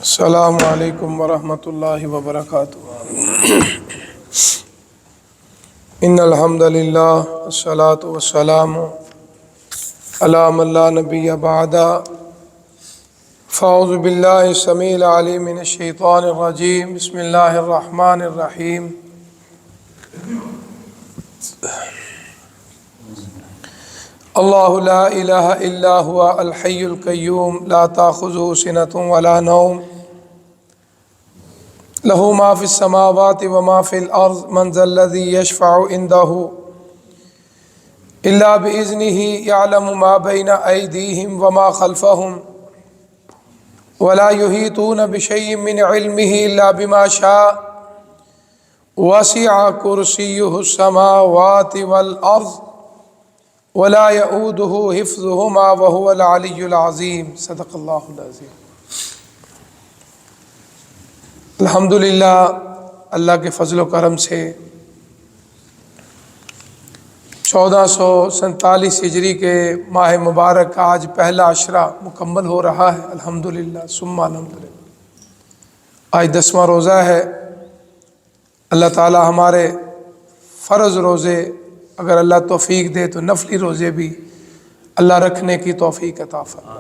السلام علیکم ورحمۃ اللہ وبرکاتہ۔ ان الحمد للہ والصلاۃ والسلام علی من لا نبی بعد، فاعوذ باللہ السمیع العلیم من الشیطان الرجیم، بسم اللہ الرحمن الرحیم۔ اللہ لا الہ الا هو الحی القیوم لا تأخذہ سنۃ ولا نوم لہ ما فی السماوات وما فی الارض من ذا الذی یشفع عندہ الا بإذنہ یعلم ما بین ایدیہم وما خلفہم ولا یحیطون بشیء من علمہ الا بما شاء وسع کرسیہ السماوات والارض ولا يؤوده حفظهما وهو العلی العظیم۔ صدق اللہ العظیم۔ الحمدللہ، اللہ کے فضل و کرم سے 1447 ہجری کے ماہ مبارک کا آج پہلا عشرہ مکمل ہو رہا ہے۔ الحمدللہ ثم الحمدللہ۔ آج 10واں روزہ ہے۔ اللہ تعالی ہمارے فرض روزے اگر اللہ توفیق دے تو نفلی روزے بھی اللہ رکھنے کی توفیق عطا فرمائے۔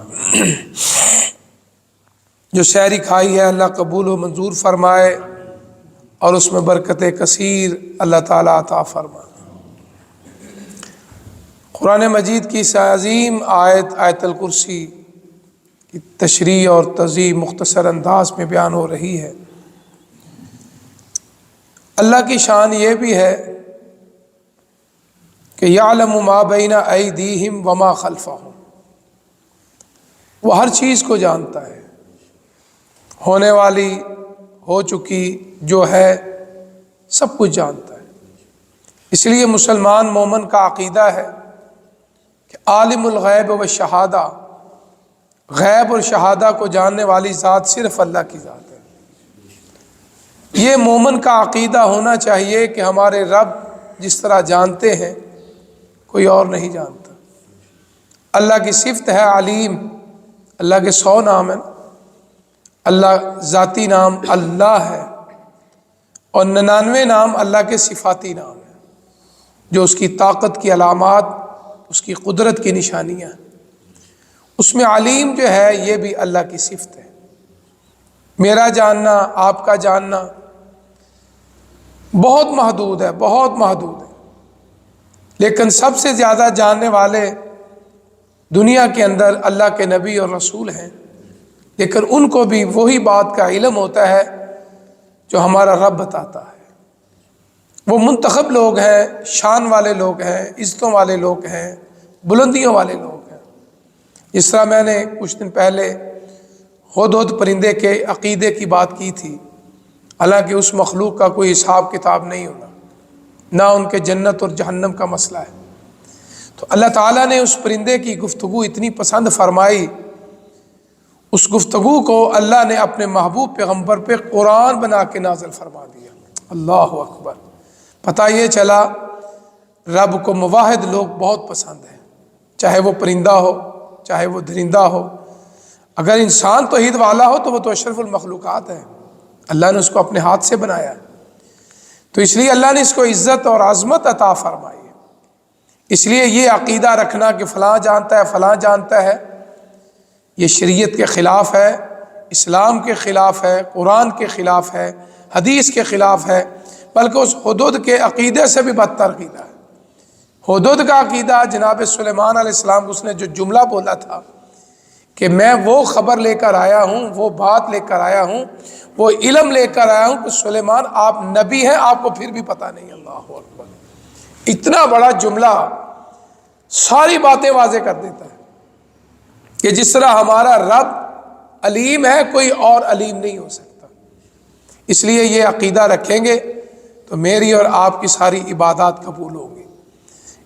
جو سحری کھائی ہے اللہ قبول و منظور فرمائے اور اس میں برکت کثیر اللہ تعالیٰ عطا فرمائے۔ قرآن مجید کی اس عظیم آیت الکرسی کی تشریح اور تذیع مختصر انداز میں بیان ہو رہی ہے۔ اللہ کی شان یہ بھی ہے کہ یعلم ما بین ایدیہم وما خلفہم، وہ ہر چیز کو جانتا ہے، ہونے والی، ہو چکی، جو ہے، سب کچھ جانتا ہے۔ اس لیے مسلمان مومن کا عقیدہ ہے کہ عالم الغیب و شہادہ، غیب اور شہادہ کو جاننے والی ذات صرف اللہ کی ذات ہے۔ یہ مومن کا عقیدہ ہونا چاہیے کہ ہمارے رب جس طرح جانتے ہیں کوئی اور نہیں جانتا۔ اللہ کی صفت ہے علیم، اللہ کے 100 نام ہیں، اللہ ذاتی نام اللہ ہے اور 99 نام اللہ کے صفاتی نام ہیں جو اس کی طاقت کی علامات، اس کی قدرت کی نشانیاں ہیں۔ اس میں علیم جو ہے یہ بھی اللہ کی صفت ہے۔ میرا جاننا، آپ کا جاننا بہت محدود ہے، بہت محدود ہے، لیکن سب سے زیادہ جاننے والے دنیا کے اندر اللہ کے نبی اور رسول ہیں، لیکن ان کو بھی وہی بات کا علم ہوتا ہے جو ہمارا رب بتاتا ہے۔ وہ منتخب لوگ ہیں، شان والے لوگ ہیں، عزتوں والے لوگ ہیں، بلندیوں والے لوگ ہیں۔ جس طرح میں نے کچھ دن پہلے ہدہد پرندے کے عقیدے کی بات کی تھی، حالانکہ اس مخلوق کا کوئی حساب کتاب نہیں ہونا، نہ ان کے جنت اور جہنم کا مسئلہ ہے، تو اللہ تعالیٰ نے اس پرندے کی گفتگو اتنی پسند فرمائی، اس گفتگو کو اللہ نے اپنے محبوب پیغمبر پہ قرآن بنا کے نازل فرما دیا۔ اللہ اکبر۔ پتہ یہ چلا رب کو موحد لوگ بہت پسند ہیں، چاہے وہ پرندہ ہو چاہے وہ درندہ ہو۔ اگر انسان توحید والا ہو تو وہ تو اشرف المخلوقات ہے، اللہ نے اس کو اپنے ہاتھ سے بنایا، تو اس لیے اللہ نے اس کو عزت اور عظمت عطا فرمائی ہے۔ اس لیے یہ عقیدہ رکھنا کہ فلاں جانتا ہے فلاں جانتا ہے، یہ شریعت کے خلاف ہے، اسلام کے خلاف ہے، قرآن کے خلاف ہے، حدیث کے خلاف ہے، بلکہ اس ہدہد کے عقیدے سے بھی بدتر عقیدہ ہے۔ ہدہد کا عقیدہ جناب سلیمان علیہ السلام کو اس نے جو جملہ بولا تھا کہ میں وہ خبر لے کر آیا ہوں، وہ بات لے کر آیا ہوں، وہ علم لے کر آیا ہوں کہ سلیمان آپ نبی ہیں، آپ کو پھر بھی پتہ نہیں۔ اللہ اکبر۔ اتنا بڑا جملہ ساری باتیں واضح کر دیتا ہے کہ جس طرح ہمارا رب علیم ہے کوئی اور علیم نہیں ہو سکتا۔ اس لیے یہ عقیدہ رکھیں گے تو میری اور آپ کی ساری عبادات قبول ہوں گی۔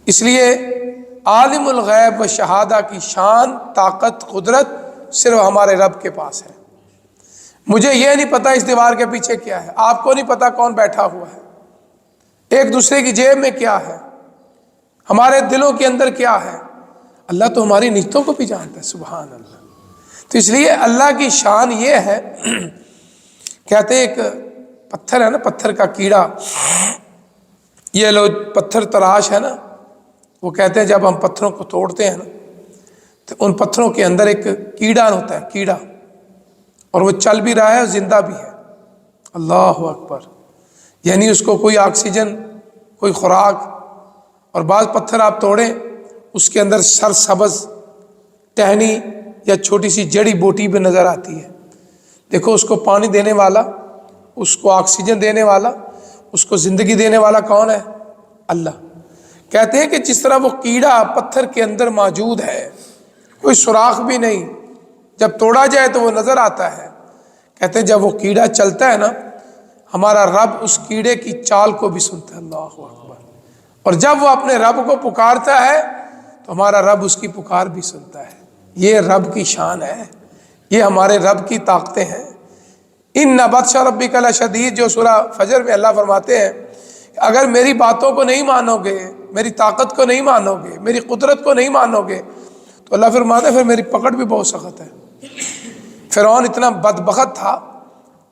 اس لیے عالم الغیب و شہادہ کی شان، طاقت، قدرت صرف ہمارے رب کے پاس ہے۔ مجھے یہ نہیں پتا اس دیوار کے پیچھے کیا ہے، آپ کو نہیں پتا کون بیٹھا ہوا ہے، ایک دوسرے کی جیب میں کیا ہے، ہمارے دلوں کے اندر کیا ہے۔ اللہ تو ہماری نیتوں کو بھی جانتا ہے، سبحان اللہ۔ تو اس لیے اللہ کی شان یہ ہے، کہتے ہیں ایک پتھر ہے نا، پتھر کا کیڑا، یہ لو پتھر تراش ہے نا، وہ کہتے ہیں جب ہم پتھروں کو توڑتے ہیں نا تو ان پتھروں کے اندر ایک کیڑا ہوتا ہے، کیڑا، اور وہ چل بھی رہا ہے اور زندہ بھی ہے۔ اللہ اکبر، یعنی اس کو کوئی آکسیجن، کوئی خوراک، اور بعض پتھر آپ توڑیں اس کے اندر سرسبز ٹہنی یا چھوٹی سی جڑی بوٹی بھی نظر آتی ہے۔ دیکھو اس کو پانی دینے والا، اس کو آکسیجن دینے والا، اس کو زندگی دینے والا کون ہے؟ اللہ۔ کہتے ہیں کہ جس طرح وہ کیڑا پتھر کے اندر موجود ہے، کوئی سوراخ بھی نہیں، جب توڑا جائے تو وہ نظر آتا ہے۔ کہتے ہیں جب وہ کیڑا چلتا ہے نا، ہمارا رب اس کیڑے کی چال کو بھی سنتا ہے۔ اللہ اکبر۔ اور جب وہ اپنے رب کو پکارتا ہے تو ہمارا رب اس کی پکار بھی سنتا ہے۔ یہ رب کی شان ہے، یہ ہمارے رب کی طاقتیں ہیں۔ ان بطش ربک لشدید، جو سورہ فجر میں اللہ فرماتے ہیں کہ اگر میری باتوں کو نہیں مانو گے، میری طاقت کو نہیں مانو گے، میری قدرت کو نہیں مانو گے، تو اللہ فرماتا ہے پھر میری پکڑ بھی بہت سخت ہے۔ فرعون اتنا بدبخت تھا،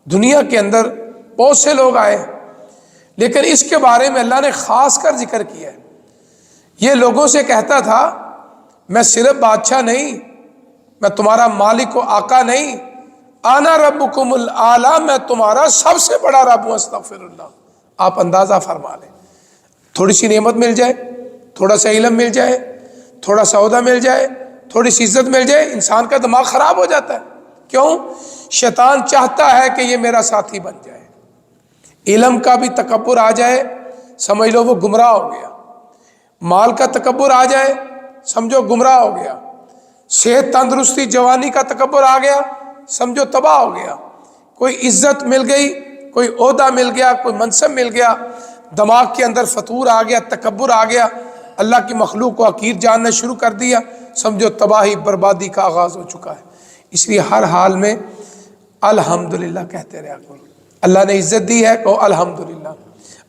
دنیا کے اندر بہت سے لوگ آئے، لیکن اس کے بارے میں اللہ نے خاص کر ذکر کیا ہے۔ یہ لوگوں سے کہتا تھا میں صرف بادشاہ نہیں، میں تمہارا مالک و آقا نہیں، آنا ربکم الاعلی، میں تمہارا سب سے بڑا رب ہوں، استغفر اللہ۔ آپ اندازہ فرما لیں، تھوڑی سی نعمت مل جائے، تھوڑا سا علم مل جائے، تھوڑا سا عہدہ مل جائے، تھوڑی سی عزت مل جائے، انسان کا دماغ خراب ہو جاتا ہے۔ کیوں؟ شیطان چاہتا ہے کہ یہ میرا ساتھی بن جائے۔ علم کا بھی تکبر آ جائے، سمجھ لو وہ گمراہ ہو گیا۔ مال کا تکبر آ جائے، سمجھو گمراہ ہو گیا۔ صحت، تندرستی، جوانی کا تکبر آ گیا، سمجھو تباہ ہو گیا۔ کوئی عزت مل گئی، کوئی عہدہ مل گیا، کوئی منصب مل گیا، دماغ کے اندر فتور آ گیا، تکبر آ گیا، اللہ کی مخلوق کو حقیر جاننا شروع کر دیا، سمجھو تباہی بربادی کا آغاز ہو چکا ہے۔ اس لیے ہر حال میں الحمدللہ کہتے رہا کرو۔ اللہ نے عزت دی ہے، کہو الحمدللہ۔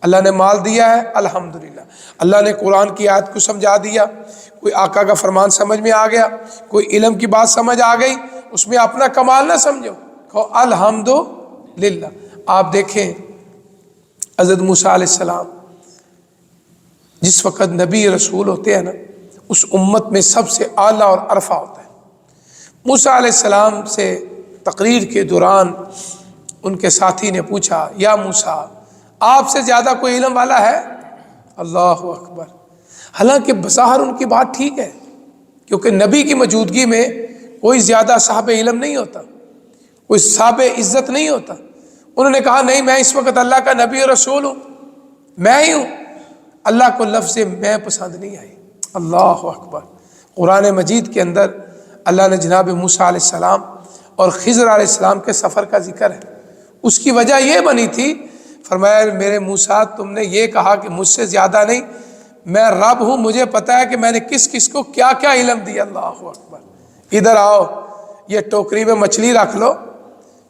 اللہ نے مال دیا ہے، الحمدللہ۔ اللہ نے قرآن کی آیت کو سمجھا دیا، کوئی آقا کا فرمان سمجھ میں آ گیا، کوئی علم کی بات سمجھ آ گئی، اس میں اپنا کمال نہ سمجھو، کہو الحمدللہ۔ آپ دیکھیں حضرت موسیٰ علیہ السلام جس وقت نبی رسول ہوتے ہیں نا، اس امت میں سب سے اعلیٰ اور عرفہ ہوتا ہے۔ موسیٰ علیہ السلام سے تقریر کے دوران ان کے ساتھی نے پوچھا، یا موسیٰ آپ سے زیادہ کوئی علم والا ہے؟ اللہ اکبر۔ حالانکہ بظاہر ان کی بات ٹھیک ہے، کیونکہ نبی کی موجودگی میں کوئی زیادہ صاحب علم نہیں ہوتا، کوئی صاحب عزت نہیں ہوتا۔ انہوں نے کہا نہیں، میں اس وقت اللہ کا نبی اور رسول ہوں، میں ہی ہوں۔ اللہ کو لفظ میں پسند نہیں آئی۔ اللہ اکبر۔ قرآن مجید کے اندر اللہ نے جناب موسیٰ علیہ السلام اور خضر علیہ السلام کے سفر کا ذکر ہے۔ اس کی وجہ یہ بنی تھی، فرمایا میرے موسیٰ تم نے یہ کہا کہ مجھ سے زیادہ نہیں، میں رب ہوں، مجھے پتہ ہے کہ میں نے کس کس کو کیا کیا علم دیا۔ اللہ اکبر۔ ادھر آؤ، یہ ٹوکری میں مچھلی رکھ لو،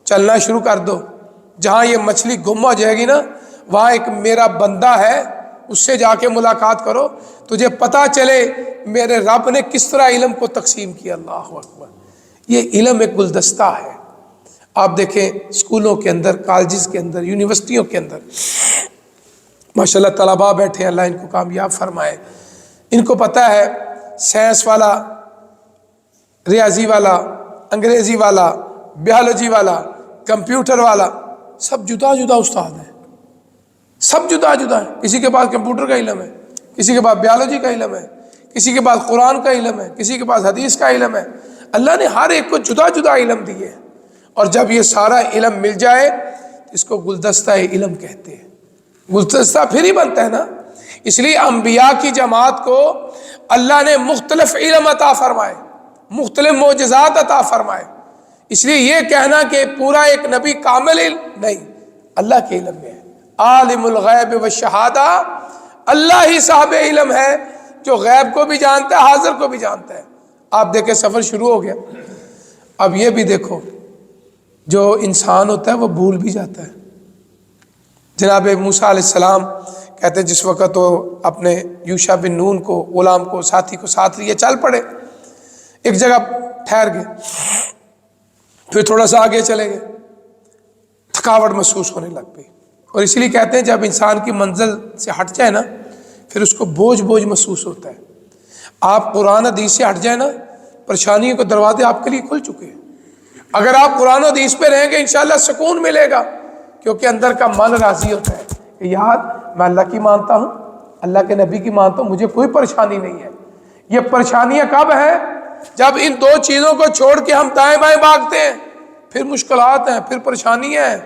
چلنا شروع کر دو۔ جہاں یہ مچھلی گم ہو جائے گی نا، وہاں ایک میرا بندہ ہے، اس سے جا کے ملاقات کرو، تجھے پتہ چلے میرے رب نے کس طرح علم کو تقسیم کیا۔ اللہ اکبر۔ یہ علم ایک گلدستہ ہے۔ آپ دیکھیں اسکولوں کے اندر، کالجز کے اندر، یونیورسٹیوں کے اندر ماشاءاللہ طلباء بیٹھے ہیں، اللہ ان کو کامیاب فرمائے۔ ان کو پتہ ہے سائنس والا، ریاضی والا، انگریزی والا، بیالوجی والا، کمپیوٹر والا، سب جدا جدا استاد ہیں، سب جدا جدا ہیں۔ کسی کے پاس کمپیوٹر کا علم ہے، کسی کے پاس بیالوجی کا علم ہے، کسی کے پاس قرآن کا علم ہے، کسی کے پاس حدیث کا علم ہے۔ اللہ نے ہر ایک کو جدا جدا علم دیے، اور جب یہ سارا علم مل جائے اس کو گلدستہ علم کہتے ہیں۔ گلدستہ پھر ہی بنتا ہے نا۔ اس لیے انبیاء کی جماعت کو اللہ نے مختلف علم عطا فرمائے، مختلف معجزات عطا فرمائے۔ اس لیے یہ کہنا کہ پورا ایک نبی کامل علم نہیں، اللہ کے علم میں ہے۔ عالم الغیب والشہادہ، اللہ ہی صاحب علم ہے جو غیب کو بھی جانتا ہے، حاضر کو بھی جانتا ہے۔ آپ دیکھیں سفر شروع ہو گیا۔ اب یہ بھی دیکھو، جو انسان ہوتا ہے وہ بھول بھی جاتا ہے۔ جناب موسیٰ علیہ السلام کہتے ہیں جس وقت وہ اپنے یوشع بن نون کو، غلام کو، ساتھی کو ساتھ لیے چل پڑے، ایک جگہ ٹھہر گئے۔ پھر تھوڑا سا آگے چلے گئے، تھکاوٹ محسوس ہونے لگ پئی، اور اسی لیے کہتے ہیں جب انسان کی منزل سے ہٹ جائے نا پھر اس کو بوجھ محسوس ہوتا ہے۔ آپ قرآن حدیث سے ہٹ جائے نا، پریشانیوں کے دروازے آپ کے لیے کھل چکے ہیں۔ اگر آپ قرآن حدیث پہ رہیں گے انشاءاللہ سکون ملے گا، کیونکہ اندر کا من راضی ہوتا ہے کہ یار میں اللہ کی مانتا ہوں، اللہ کے نبی کی مانتا ہوں، مجھے کوئی پریشانی نہیں ہے۔ یہ پریشانیاں کب ہیں؟ جب ان دو چیزوں کو چھوڑ کے ہم دائیں بائیں بھاگتے ہیں، پھر مشکلات ہیں، پھر پریشانیاں ہیں،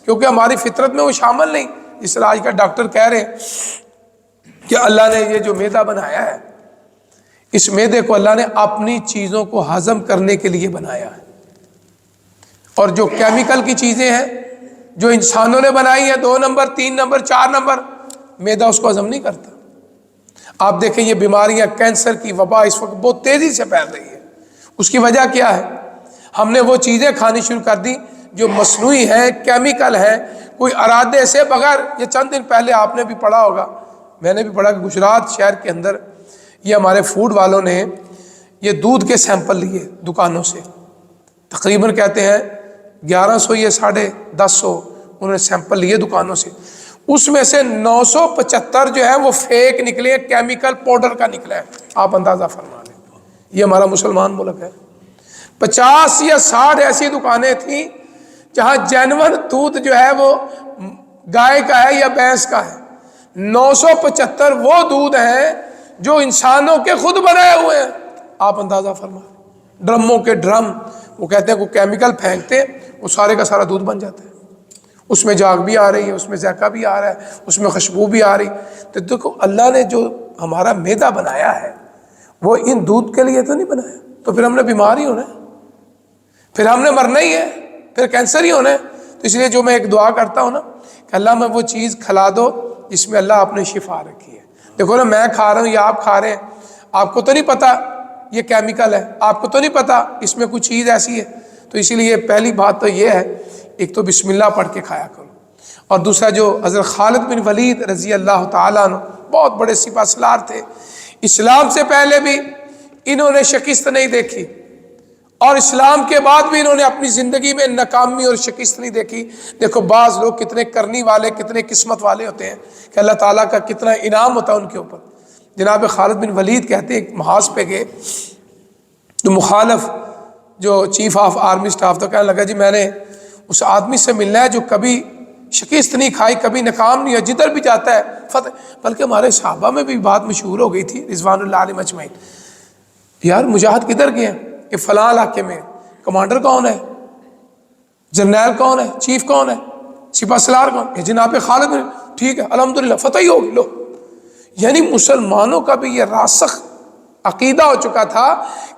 کیونکہ ہماری فطرت میں وہ شامل نہیں۔ جس طرح آج کا ڈاکٹر کہہ رہے ہیں کہ اللہ نے یہ جو معدہ بنایا ہے، اس معدے کو اللہ نے اپنی چیزوں کو ہضم کرنے کے لیے بنایا ہے، اور جو کیمیکل کی چیزیں ہیں جو انسانوں نے بنائی ہیں، 2 نمبر 3 نمبر 4 نمبر، معدہ اس کو ہضم نہیں کرتا۔ آپ دیکھیں یہ بیماریاں، کینسر کی وبا اس وقت بہت تیزی سے پھیل رہی ہے، اس کی وجہ کیا ہے؟ ہم نے وہ چیزیں کھانی شروع کر دی جو مصنوعی ہیں، کیمیکل ہیں، کوئی ارادے سے بغیر۔ یہ چند دن پہلے آپ نے بھی پڑھا ہوگا، میں نے بھی پڑھا کہ گجرات شہر کے اندر یہ ہمارے فوڈ والوں نے یہ دودھ کے سیمپل لیے دکانوں سے، تقریباً کہتے ہیں 1100 یا 1050 انہوں نے سیمپل لیے دکانوں سے، اس میں سے 975 جو ہے وہ فیک نکلے، کیمیکل پاؤڈر کا نکلا ہے۔ آپ اندازہ فرما لیں، یہ ہمارا مسلمان ملک ہے۔ 50 یا 60 ایسی دکانیں تھیں جہاں جینون دودھ جو ہے وہ گائے کا ہے یا بھینس کا ہے۔ 975 وہ دودھ ہیں جو انسانوں کے خود بنائے ہوئے ہیں۔ آپ اندازہ فرما لیں، ڈرموں کے ڈرم، وہ کہتے ہیں کوئی کیمیکل پھینکتے وہ سارے کا سارا دودھ بن جاتا ہے، اس میں جاگ بھی آ رہی ہے، اس میں ذائقہ بھی آ رہا ہے، اس میں خوشبو بھی آ رہی۔ تو دیکھو اللہ نے جو ہمارا معدہ بنایا ہے وہ ان دودھ کے لیے تو نہیں بنایا، تو پھر ہم نے بیمار ہی ہونا ہے، پھر ہم نے مرنا ہی ہے، پھر کینسر ہی ہونا ہے۔ تو اس لیے جو میں ایک دعا کرتا ہوں نا کہ اللہ میں وہ چیز کھلا دو جس میں اللہ آپ نے شفا رکھی ہے۔ دیکھو نا، میں کھا رہا ہوں یا آپ کھا رہے ہیں، آپ کو تو نہیں پتا یہ کیمیکل ہے، آپ کو تو نہیں پتا اس میں کوئی چیز ایسی ہے۔ تو اسی لیے پہلی بات تو یہ ہے، ایک تو بسم اللہ پڑھ کے کھایا کرو، اور دوسرا جو حضرت خالد بن ولید رضی اللہ تعالیٰ عنہ بہت بڑے سپہ سالار تھے، اسلام سے پہلے بھی انہوں نے شکست نہیں دیکھی، اور اسلام کے بعد بھی انہوں نے اپنی زندگی میں ناکامی اور شکست نہیں دیکھی۔ دیکھو بعض لوگ کتنے کرنی والے، کتنے قسمت والے ہوتے ہیں کہ اللہ تعالیٰ کا کتنا انعام ہوتا ہے ان کے اوپر۔ جناب خالد بن ولید کہتے ہیں ایک محاذ پہ گئے تو مخالف جو چیف آف آرمی سٹاف تو کہنے لگا جی میں نے اس آدمی سے ملنا ہے جو کبھی شکست نہیں کھائی، کبھی ناکام نہیں ہے، جدھر بھی جاتا ہے فتح۔ بلکہ ہمارے صحابہ میں بھی بات مشہور ہو گئی تھی رضوان اللہ علیہ مجمعین، یار مجاہد کدھر گئے ہیں؟ کہ فلاں علاقے میں۔ کمانڈر کون ہے؟ جرنیل کون ہے؟ چیف کون ہے؟ سپہ سالار کون؟ کہ جناب خالد بن، ٹھیک ہے الحمدللہ فتح ہی ہوگی۔ لو، یعنی مسلمانوں کا بھی یہ راسخ عقیدہ ہو چکا تھا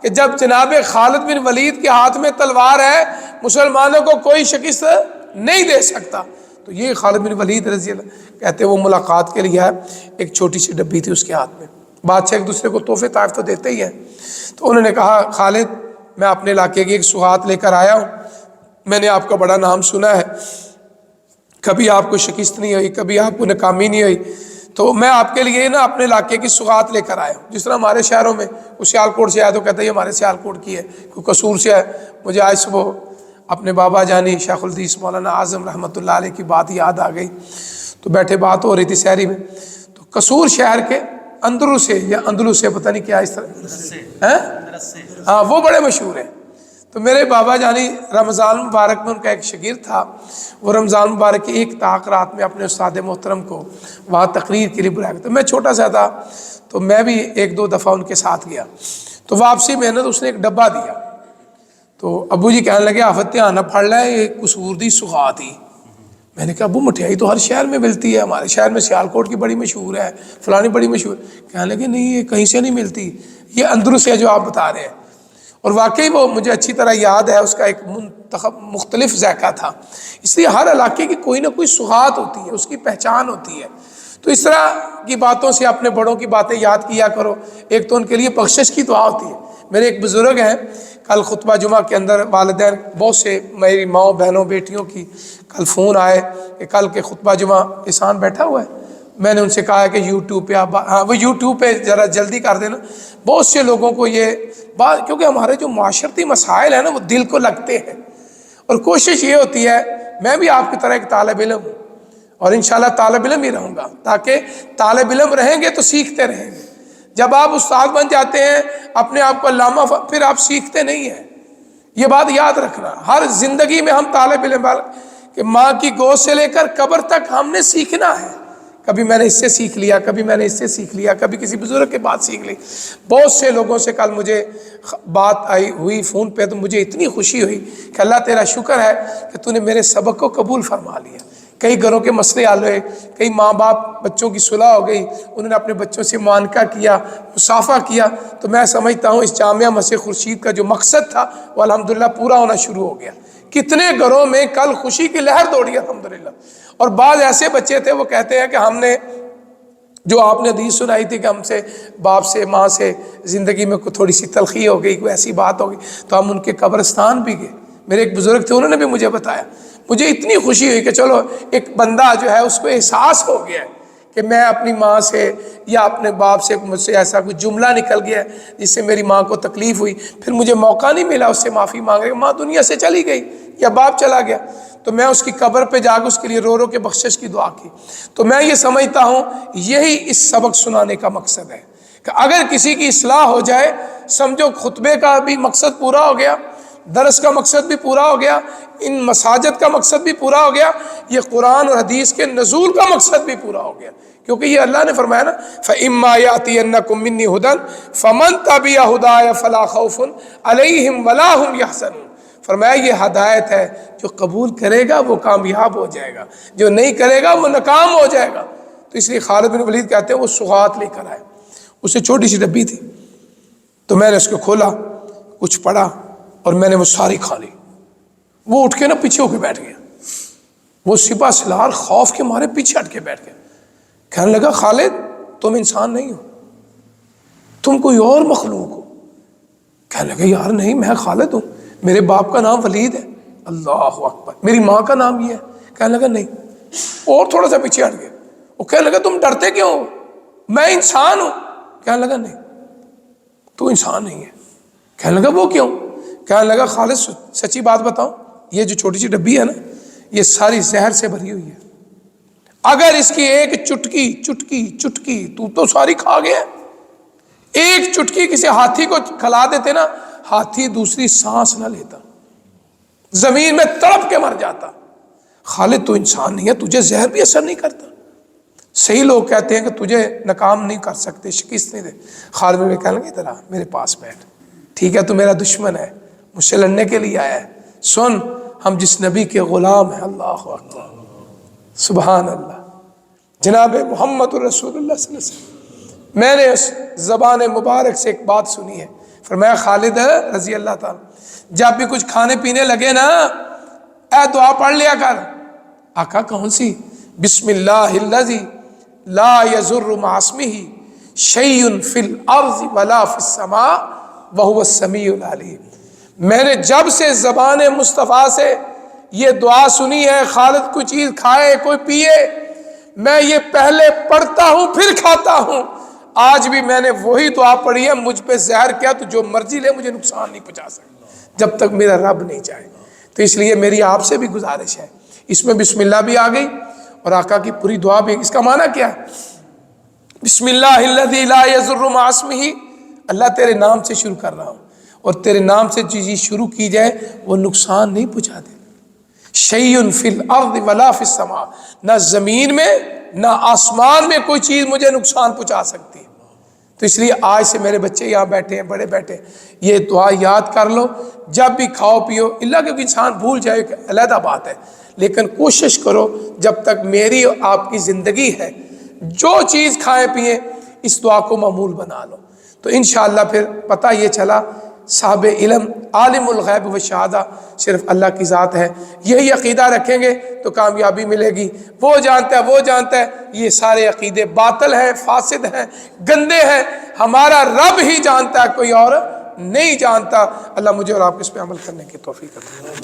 کہ جب جناب خالد بن ولید کے ہاتھ میں تلوار ہے مسلمانوں کو کوئی شکست نہیں دے سکتا۔ تو یہ خالد بن ولید رضی اللہ کہتے ہیں وہ ملاقات کے لیے ہے، ایک چھوٹی سی ڈبی تھی اس کے ہاتھ میں، بادشاہ ایک دوسرے کو تحفے طائف تو دیتے ہی ہیں۔ تو انہوں نے کہا خالد میں اپنے علاقے کی ایک سوغات لے کر آیا ہوں، میں نے آپ کا بڑا نام سنا ہے، کبھی آپ کو شکست نہیں ہوئی، کبھی آپ کو ناکامی نہیں ہوئی، تو میں آپ کے لیے نا اپنے علاقے کی سوغات لے کر آیا ہوں۔ جس طرح ہمارے شہروں میں کوئی سیالکوٹ سے آیا تو کہتا ہے یہ ہمارے سیالکوٹ کی ہے، کوئی قصور سے ہے۔ مجھے آج صبح اپنے بابا جانی شیخ الحدیث مولانا اعظم رحمۃ اللہ علیہ کی بات یاد آ گئی، تو بیٹھے بات ہو رہی تھی سحری میں، تو قصور شہر کے اندلس سے یا اندلس سے پتہ نہیں کیا اس طرح، ہاں وہ بڑے مشہور ہیں۔ تو میرے بابا جانی رمضان مبارک میں ان کا ایک شاگرد تھا، وہ رمضان مبارک کی ایک طاق رات میں اپنے استاد محترم کو وہاں تقریر کے لیے بلایا، تو میں چھوٹا سا تھا تو میں بھی 1-2 دفعہ ان کے ساتھ گیا۔ تو واپسی میں نے تو اس نے ایک ڈبہ دیا، تو ابو جی کہنے لگے آفت آنا پڑ رہا ہے، یہ قصور دی سوغات ہی۔ میں نے کہا ابو مٹھائی تو ہر شہر میں ملتی ہے، ہمارے شہر میں سیالکوٹ کی بڑی مشہور ہے، فلانی بڑی مشہور۔ کہنے لگے نہیں یہ کہیں سے نہیں ملتی، یہ اندلس ہے جو آپ بتا رہے ہیں۔ اور واقعی وہ مجھے اچھی طرح یاد ہے، اس کا ایک مختلف ذائقہ تھا۔ اس لیے ہر علاقے کی کوئی نہ کوئی سوغات ہوتی ہے، اس کی پہچان ہوتی ہے۔ تو اس طرح کی باتوں سے اپنے بڑوں کی باتیں یاد کیا کرو۔ ایک تو ان کے لیے بخشش کی دعا ہوتی ہے۔ میرے ایک بزرگ ہیں، کل خطبہ جمعہ کے اندر والدین بہت سے میری ماؤں بہنوں بیٹیوں کی کل فون آئے کہ کل کے خطبہ جمعہ احسان بیٹھا ہوا ہے۔ میں نے ان سے کہا کہ یوٹیوب پہ آپ وہ یوٹیوب پہ ذرا جلدی کر دینا۔ بہت سے لوگوں کو یہ بات، کیونکہ ہمارے جو معاشرتی مسائل ہیں نا وہ دل کو لگتے ہیں، اور کوشش یہ ہوتی ہے، میں بھی آپ کی طرح ایک طالب علم ہوں اور انشاءاللہ طالب علم ہی رہوں گا، تاکہ طالب علم رہیں گے تو سیکھتے رہیں گے۔ جب آپ استاد بن جاتے ہیں اپنے آپ کو علامہ، پھر آپ سیکھتے نہیں ہیں۔ یہ بات یاد رکھنا، ہر زندگی میں ہم طالب علم کہ ماں کی گود سے لے کر قبر تک ہم نے سیکھنا ہے۔ کبھی میں نے اس سے سیکھ لیا، کبھی میں نے اس سے سیکھ لیا، کبھی کسی بزرگ کے بات سیکھ لی۔ بہت سے لوگوں سے کل مجھے بات ہوئی فون پہ، تو مجھے اتنی خوشی ہوئی کہ اللہ تیرا شکر ہے کہ تو نے میرے سبق کو قبول فرما لیا۔ کئی گھروں کے مسئلے حل ہوئے، کئی ماں باپ بچوں کی صلح ہو گئی، انہوں نے اپنے بچوں سے معانقہ کیا، مصافحہ کیا۔ تو میں سمجھتا ہوں اس جامعہ مسجد خورشید کا جو مقصد تھا وہ الحمدللہ پورا ہونا شروع ہو گیا۔ کتنے گھروں میں کل خوشی کی لہر دوڑی الحمدللہ۔ اور بعض ایسے بچے تھے وہ کہتے ہیں کہ ہم نے جو آپ نے حدیث سنائی تھی کہ ہم سے باپ سے ماں سے زندگی میں تھوڑی سی تلخی ہو گئی، کوئی ایسی بات ہو گئی، تو ہم ان کے قبرستان بھی گئے۔ میرے ایک بزرگ تھے، انہوں نے بھی مجھے بتایا، مجھے اتنی خوشی ہوئی کہ چلو ایک بندہ جو ہے اس کو احساس ہو گیا ہے کہ میں اپنی ماں سے یا اپنے باپ سے مجھ سے ایسا کوئی جملہ نکل گیا ہے جس سے میری ماں کو تکلیف ہوئی، پھر مجھے موقع نہیں ملا اس سے معافی مانگنے کا، ماں دنیا سے چلی گئی یا باپ چلا گیا، تو میں اس کی قبر پہ جا کے اس کے لیے رو رو کے بخشش کی دعا کی۔ تو میں یہ سمجھتا ہوں یہی اس سبق سنانے کا مقصد ہے کہ اگر کسی کی اصلاح ہو جائے، سمجھو خطبے کا بھی مقصد پورا ہو گیا، درس کا مقصد بھی پورا ہو گیا، ان مساجد کا مقصد بھی پورا ہو گیا، یہ قرآن اور حدیث کے نزول کا مقصد بھی پورا ہو گیا۔ کیونکہ یہ اللہ نے فرمایا نا فَإِمَّا يَأْتِيَنَّكُم مِّنِّي هُدًى فَمَن تَبِعَ هُدَايَ فَلَا خَوْفٌ عَلَيْهِمْ وَلَا هُمْ يَحْزَنُونَ۔ فرمایا یہ ہدایت ہے، جو قبول کرے گا وہ کامیاب ہو جائے گا، جو نہیں کرے گا وہ ناکام ہو جائے گا۔ تو اس لیے خالد بن ولید کہتے ہیں وہ سوغات لے کر آئے، اسے چھوٹی سی ڈبی تھی، تو میں نے اس کو کھولا، کچھ پڑھا اور میں نے وہ ساری کھا لی۔ وہ اٹھ کے نا پیچھے ہو کے بیٹھ گیا، وہ سپہ سالار خوف کے مارے پیچھے ہٹ کے بیٹھ گیا۔ کہنے لگا خالد تم انسان نہیں ہو، تم کوئی اور مخلوق ہو۔ کہنے لگا یار نہیں، میں خالد ہوں، میرے باپ کا نام ولید ہے۔ اللہ اکبر، میری ماں کا نام یہ ہے۔ کہنے لگا نہیں، اور تھوڑا سا پیچھے ہٹ گیا۔ وہ کہنے لگا تم ڈرتے کیوں ہو، میں انسان ہوں۔ کہنے لگا نہیں تو انسان نہیں ہے۔ کہنے لگا وہ کیوں؟ کہنے لگا خالد سچی بات بتاؤں، یہ جو چھوٹی سی ڈبی ہے نا یہ ساری زہر سے بھری ہوئی ہے، اگر اس کی ایک چٹکی تو ساری کھا گیا۔ ایک چٹکی کسی ہاتھی کو کھلا دیتے نا، ہاتھی دوسری سانس نہ لیتا، زمین میں تڑپ کے مر جاتا۔ خالد تو انسان نہیں ہے، تجھے زہر بھی اثر نہیں کرتا۔ صحیح لوگ کہتے ہیں کہ تجھے ناکام نہیں کر سکتے، شکست نہیں دے۔ خالد میں کہنے لگا ادھر آ، میرے پاس بیٹھ، ٹھیک ہے تو میرا دشمن ہے، مجھ سے لڑنے کے لیے آیا ہے، سن ہم جس نبی کے غلام ہیں، اللہ اکبر سبحان اللہ، جناب محمد رسول اللہ صلی اللہ علیہ وسلم۔ میں نے اس زبان مبارک سے ایک بات سنی ہے، فرمایا خالد رضی اللہ تعالی جب بھی کچھ کھانے پینے لگے نا، اے دعا پڑھ لیا کر۔ آقا کون سی؟ بسم اللہ الذی لا یضر مع اسمہ شیء فی الارض ولا فی السماء وہو السمیع العلیم۔ میں نے جب سے زبان مصطفیٰ سے یہ دعا سنی ہے، خالد کوئی چیز کھائے کوئی پیے، میں یہ پہلے پڑھتا ہوں پھر کھاتا ہوں۔ آج بھی میں نے وہی دعا پڑھی ہے، مجھ پہ زہر کیا تو جو مرضی لے، مجھے نقصان نہیں پہنچا سکتا جب تک میرا رب نہیں چاہے۔ تو اس لیے میری آپ سے بھی گزارش ہے، اس میں بسم اللہ بھی آ گئی اور آقا کی پوری دعا بھی۔ اس کا معنی کیا ہے؟ بسم اللہ الذی لا یضر مع اسمہ، اللہ تیرے نام سے شروع کر رہا ہوں، اور تیرے نام سے جو چیز شروع کی جائے وہ نقصان نہیں پہنچا دے۔ شیء فی الارض ولا فی السماء، نہ زمین میں نہ آسمان میں کوئی چیز مجھے نقصان پہنچا سکتی۔ تو اس لیے آج سے میرے بچے یہاں بیٹھے ہیں، بڑے بیٹھے ہیں، یہ دعا یاد کر لو جب بھی کھاؤ پیو۔ اللہ کیونکہ انسان بھول جائے کہ علیحدہ بات ہے، لیکن کوشش کرو جب تک میری اور آپ کی زندگی ہے، جو چیز کھائیں پیئیں اس دعا کو معمول بنا لو۔ تو انشاءاللہ پھر پتہ یہ چلا صاحب علم عالم الغیب و شہادہ صرف اللہ کی ذات ہے، یہی عقیدہ رکھیں گے تو کامیابی ملے گی۔ وہ جانتا ہے وہ جانتا ہے، یہ سارے عقیدے باطل ہیں، فاسد ہیں، گندے ہیں۔ ہمارا رب ہی جانتا ہے، کوئی اور نہیں جانتا۔ اللہ مجھے اور آپ کو اس پہ عمل کرنے کی توفیق عطا فرمائے۔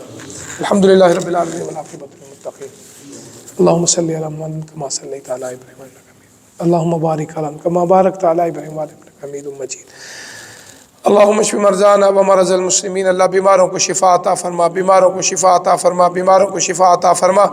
الحمدللہ رب العالمین والعاقبۃ للمتقین، اللہم صلی علی محمد کما صلیت علی ابراہیم انک حمید، اللہم بارک علی کما بارکت علی ابراہیم انک حمید مجید۔ اللہم اشف مرضانا و مرض المسلمین، اللہ بیماروں کو شفا عطا فرما، بیماروں کو شفا عطا فرما، بیماروں کو شفا عطا فرما،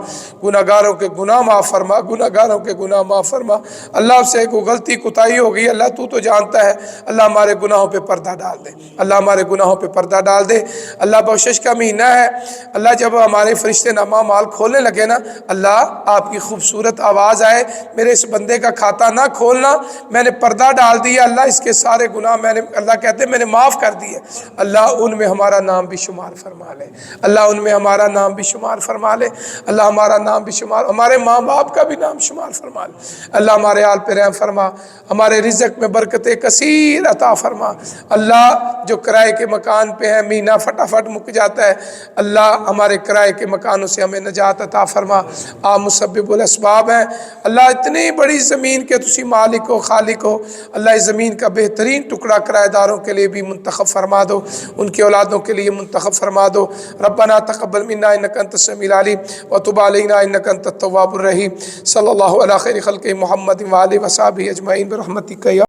گناہ گاروں کے گناہ معاف فرما، گناہ گاروں کے گناہ معاف فرما۔ اللہ آپ سے کوئی غلطی کوتاہی ہو گئی اللہ تو جانتا ہے، اللہ ہمارے گناہوں پہ پردہ ڈال دے، اللہ ہمارے گناہوں پہ پردہ ڈال دے۔ اللہ بخشش کا مہینہ ہے، اللہ جب ہمارے فرشتے نامہ مال کھولنے لگے نا، اللہ آپ کی خوبصورت آواز آئے، میرے اس بندے کا کھاتا نہ کھولنا، میں نے پردہ ڈال دیا، اللہ اس کے سارے گناہ میں نے، اللہ کہتے ہیں میں نے معاف کر دیے، اللہ ان میں ہمارا نام بھی شمار فرما لے، اللہ ان میں ہمارا نام بھی شمار فرما لے، اللہ ہمارا نام بھی شمار، ہمارے ماں باپ کا بھی نام شمار فرما لے، اللہ ہمارے حال پہ رحم فرما، ہمارے رزق میں برکت کثیر عطا فرما۔ اللہ جو کرائے کے مکان پہ ہیں، مہینہ فٹافٹ مک جاتا ہے، اللہ ہمارے کرائے کے مکانوں سے ہمیں نجات عطا فرما۔ آپ مسبب الاسباب ہیں، اللہ اتنی بڑی زمین کے تسی مالک ہو، خالق ہو، اللہ اس زمین کا بہترین ٹکڑا کرایہ داروں کے لیے بھی منتخب فرما دو، ان کی اولادوں کے لیے منتخب فرما دو۔ ربنا تقبل منا انک انت السمیع العلیم وتب علینا انک انت التواب الرحیم۔ صلی اللہ علی خیر خلق محمد و آلہ و صحبہ اجمعین برحمتک یا